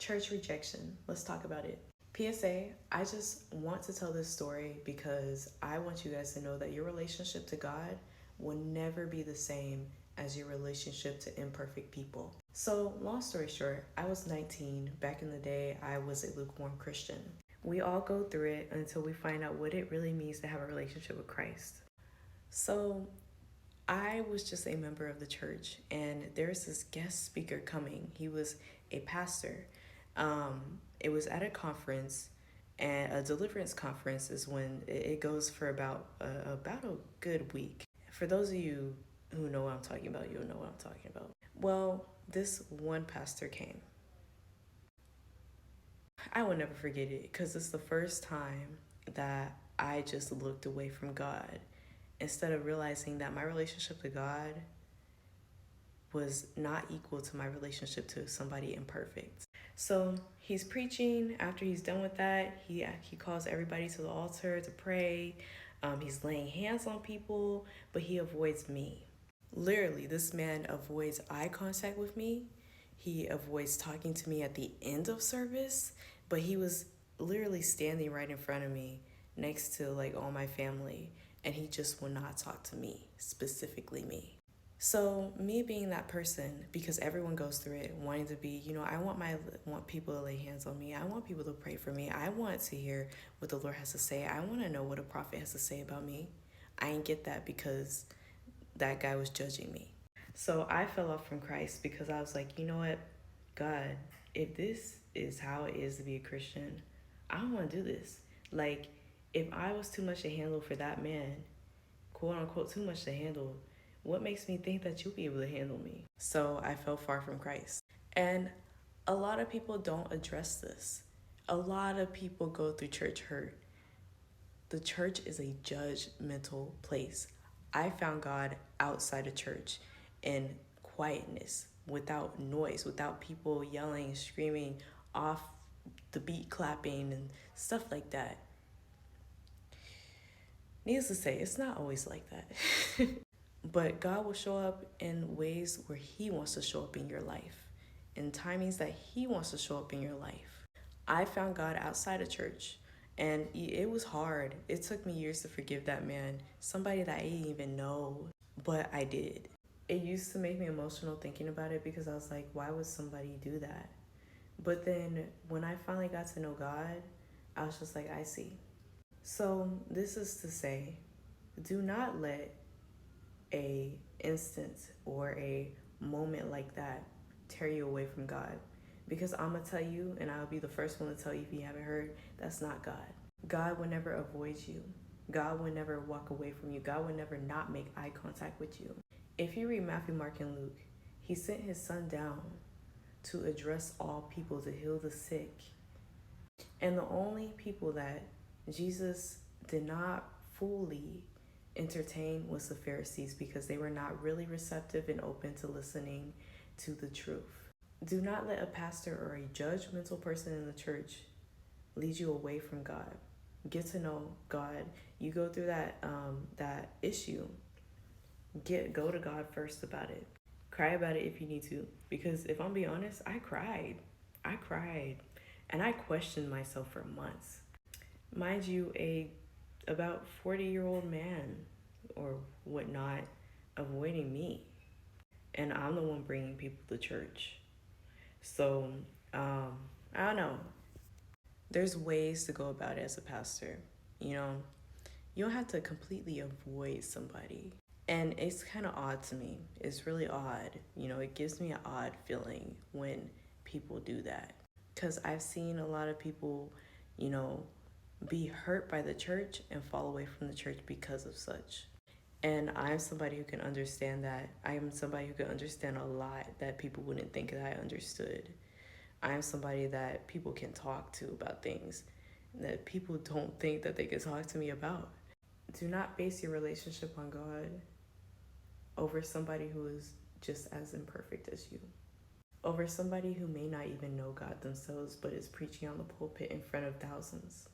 Church rejection. Let's talk about it. PSA, I just want to tell this story because I want you guys to know that your relationship to God will never be the same as your relationship to imperfect people. So, long story short, I was 19. Back in the day, I was a lukewarm Christian. We all go through it until we find out what it really means to have a relationship with Christ. So, I was just a member of the church, and there's this guest speaker coming. He was a pastor. It was at a conference, and a deliverance conference is when it goes for about a good week. For those of you who know what I'm talking about, you'll know what I'm talking about. Well, this one pastor came. I will never forget it because it's the first time that I just looked away from God instead of realizing that my relationship to God was not equal to my relationship to somebody imperfect. So he's preaching. After he's done with that, he calls everybody to the altar to pray. He's laying hands on people, but he avoids me. Literally, this man avoids eye contact with me. He avoids talking to me at the end of service, but he was literally standing right in front of me next to like all my family, and he just will not talk to me, specifically me. So me being that person, because everyone goes through it, wanting to be, I want people to lay hands on me. I want people to pray for me. I want to hear what the Lord has to say. I want to know what a prophet has to say about me. I didn't get that because that guy was judging me. So I fell off from Christ because I was like, you know what, God, if this is how it is to be a Christian, I don't want to do this. Like, if I was too much to handle for that man, quote unquote, too much to handle, what makes me think that you'll be able to handle me? So I fell far from Christ. And a lot of people don't address this. A lot of people go through church hurt. The church is a judgmental place. I found God outside of church in quietness, without noise, without people yelling, screaming, off the beat clapping and stuff like that. Needless to say, it's not always like that. But God will show up in ways where He wants to show up in your life, in timings that He wants to show up in your life. I found God outside of church, and it was hard. It took me years to forgive that man, somebody that I didn't even know, but I did. It used to make me emotional thinking about it because I was like, why would somebody do that? But then when I finally got to know God, I was just like, I see. So this is to say, do not let a instance or a moment like that tear you away from God. Because I'm going to tell you, and I'll be the first one to tell you if you haven't heard, that's not God. God will never avoid you. God will never walk away from you. God will never not make eye contact with you. If you read Matthew, Mark, and Luke, He sent His Son down to address all people, to heal the sick. And the only people that Jesus did not fully entertain was the Pharisees, because they were not really receptive and open to listening to the truth. Do not let a pastor or a judgmental person in the church lead you away from God. Get to know God. You go through that issue. Go to God first about it. Cry about it if you need to, because if I'm being honest, I cried, and I questioned myself for months. Mind you, about 40-year-old man or whatnot avoiding me, and I'm the one bringing people to church. So I don't know, there's ways to go about it as a pastor. You don't have to completely avoid somebody, and it's kind of odd to me. It's really odd. It gives me an odd feeling when people do that, because I've seen a lot of people be hurt by the church and fall away from the church because of such. And I'm somebody who can understand that. I am somebody who can understand a lot that people wouldn't think that I understood. I am somebody that people can talk to about things that people don't think that they can talk to me about. Do not base your relationship on God over somebody who is just as imperfect as you. Over somebody who may not even know God themselves, but is preaching on the pulpit in front of thousands.